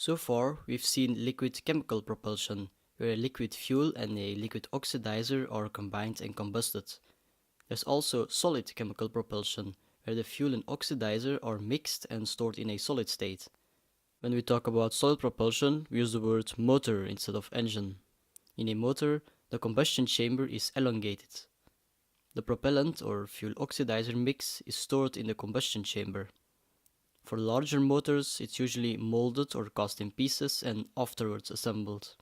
So far, we've seen liquid chemical propulsion, where a liquid fuel and a liquid oxidizer are combined and combusted. There's also solid chemical propulsion, where the fuel and oxidizer are mixed and stored in a solid state. When we talk about solid propulsion, we use the word motor instead of engine. In a motor, the combustion chamber is elongated. The propellant or fuel oxidizer mix is stored in the combustion chamber. For larger motors, it's usually molded or cast in pieces and afterwards assembled.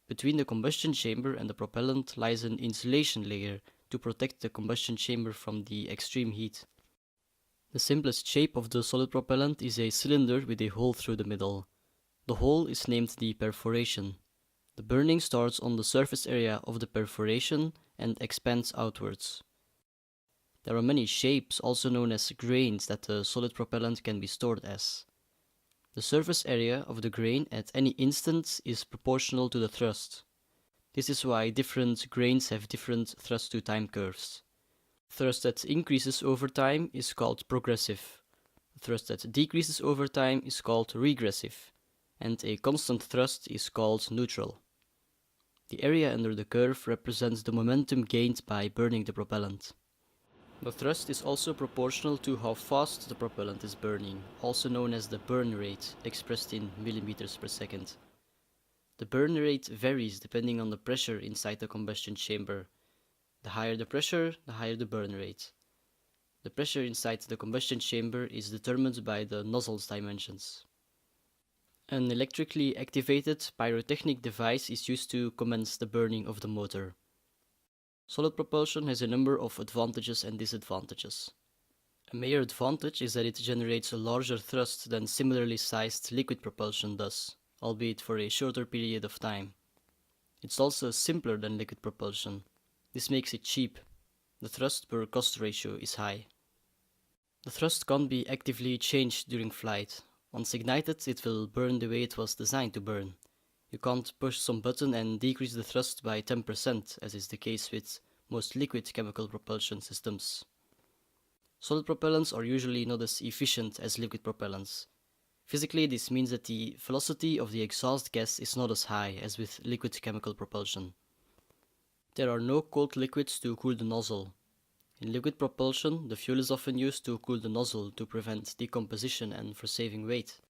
Between the combustion chamber and the propellant lies an insulation layer to protect the combustion chamber from the extreme heat. The simplest shape of the solid propellant is a cylinder with a hole through the middle. The hole is named the perforation. The burning starts on the surface area of the perforation and expands outwards. There are many shapes, also known as grains, that the solid propellant can be stored as. The surface area of the grain at any instant is proportional to the thrust. This is why different grains have different thrust to time curves. Thrust that increases over time is called progressive. Thrust that decreases over time is called regressive. And a constant thrust is called neutral. The area under the curve represents the momentum gained by burning the propellant. The thrust is also proportional to how fast the propellant is burning, also known as the burn rate, expressed in millimeters per second. The burn rate varies depending on the pressure inside the combustion chamber. The higher the pressure, the higher the burn rate. The pressure inside the combustion chamber is determined by the nozzle's dimensions. An electrically activated pyrotechnic device is used to commence the burning of the motor. Solid propulsion has a number of advantages and disadvantages. A major advantage is that it generates a larger thrust than similarly sized liquid propulsion does, albeit for a shorter period of time. It's also simpler than liquid propulsion. This makes it cheap. The thrust per cost ratio is high. The thrust can't be actively changed during flight. Once ignited, it will burn the way it was designed to burn. You can't push some button and decrease the thrust by 10%, as is the case with most liquid chemical propulsion systems. Solid propellants are usually not as efficient as liquid propellants. Physically, this means that the velocity of the exhaust gas is not as high as with liquid chemical propulsion. There are no cold liquids to cool the nozzle. In liquid propulsion, the fuel is often used to cool the nozzle to prevent decomposition and for saving weight.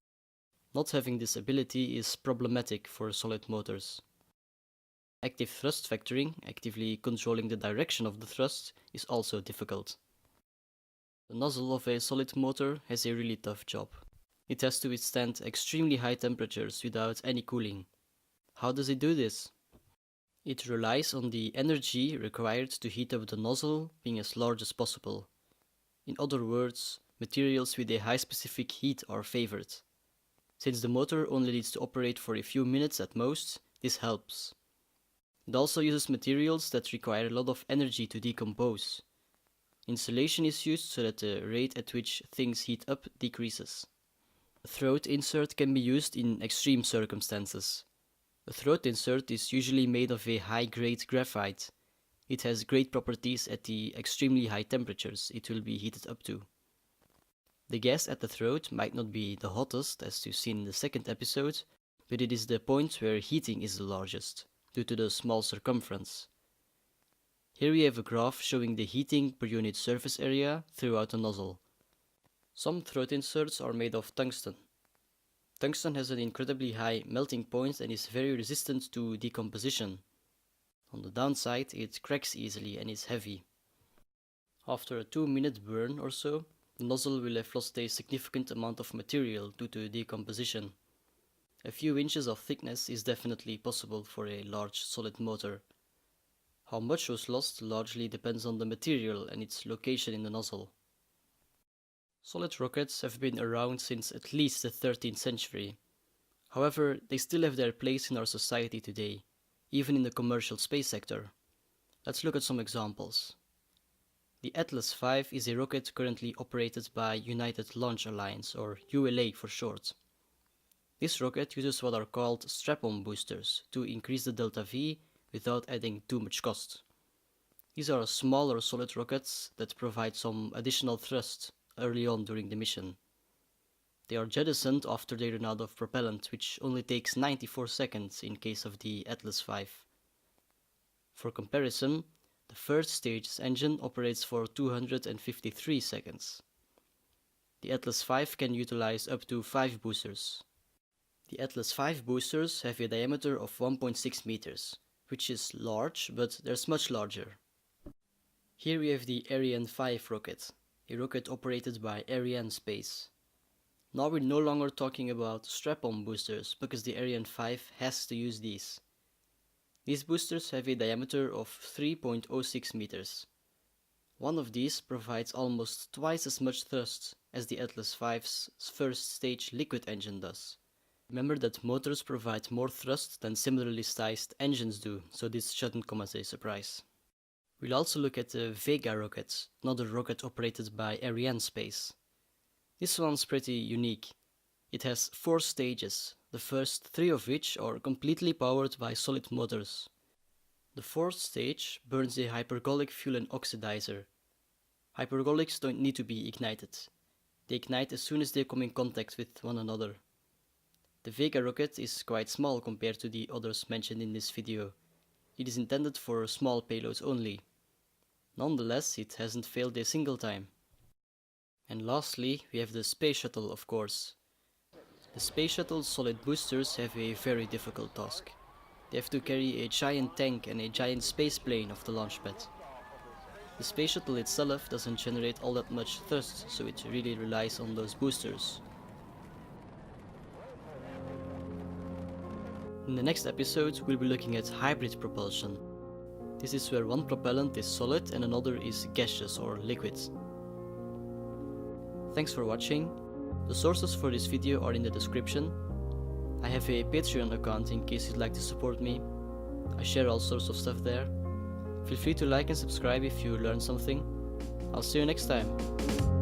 Not having this ability is problematic for solid motors. Active thrust vectoring, actively controlling the direction of the thrust, is also difficult. The nozzle of a solid motor has a really tough job. It has to withstand extremely high temperatures without any cooling. How does it do this? It relies on the energy required to heat up the nozzle being as large as possible. In other words, materials with a high specific heat are favored. Since the motor only needs to operate for a few minutes at most, this helps. It also uses materials that require a lot of energy to decompose. Insulation is used so that the rate at which things heat up decreases. A throat insert can be used in extreme circumstances. A throat insert is usually made of a high-grade graphite. It has great properties at the extremely high temperatures it will be heated up to. The gas at the throat might not be the hottest, as you've seen in the second episode, but it is the point where heating is the largest, due to the small circumference. Here we have a graph showing the heating per unit surface area throughout the nozzle. Some throat inserts are made of tungsten. Tungsten has an incredibly high melting point and is very resistant to decomposition. On the downside, it cracks easily and is heavy. After a 2-minute burn or so, the nozzle will have lost a significant amount of material due to decomposition. A few inches of thickness is definitely possible for a large solid motor. How much was lost largely depends on the material and its location in the nozzle. Solid rockets have been around since at least the 13th century. However, they still have their place in our society today, even in the commercial space sector. Let's look at some examples. The Atlas V is a rocket currently operated by United Launch Alliance, or ULA for short. This rocket uses what are called strap-on boosters to increase the delta V without adding too much cost. These are smaller solid rockets that provide some additional thrust early on during the mission. They are jettisoned after they run out of propellant, which only takes 94 seconds in case of the Atlas V. For comparison, the first stage's engine operates for 253 seconds. The Atlas V can utilize up to 5 boosters. The Atlas V boosters have a diameter of 1.6 meters, which is large, but there's much larger. Here we have the Ariane 5 rocket, a rocket operated by Arianespace. Now we're no longer talking about strap-on boosters, because the Ariane 5 has to use these. These boosters have a diameter of 3.06 meters. One of these provides almost twice as much thrust as the Atlas V's first stage liquid engine does. Remember that motors provide more thrust than similarly sized engines do, so this shouldn't come as a surprise. We'll also look at the Vega rocket, another rocket operated by Arianespace. This one's pretty unique. It has 4 stages, the first 3 of which are completely powered by solid motors. The 4th stage burns a hypergolic fuel and oxidizer. Hypergolics don't need to be ignited. They ignite as soon as they come in contact with one another. The Vega rocket is quite small compared to the others mentioned in this video. It is intended for small payloads only. Nonetheless, it hasn't failed a single time. And lastly, we have the Space Shuttle, of course. The Space Shuttle's solid boosters have a very difficult task. They have to carry a giant tank and a giant space plane off the launch pad. The Space Shuttle itself doesn't generate all that much thrust, so it really relies on those boosters. In the next episode, we'll be looking at hybrid propulsion. This is where one propellant is solid and another is gaseous or liquid. Thanks for watching. The sources for this video are in the description. I have a Patreon account in case you'd like to support me. I share all sorts of stuff there. Feel free to like and subscribe if you learned something. I'll see you next time.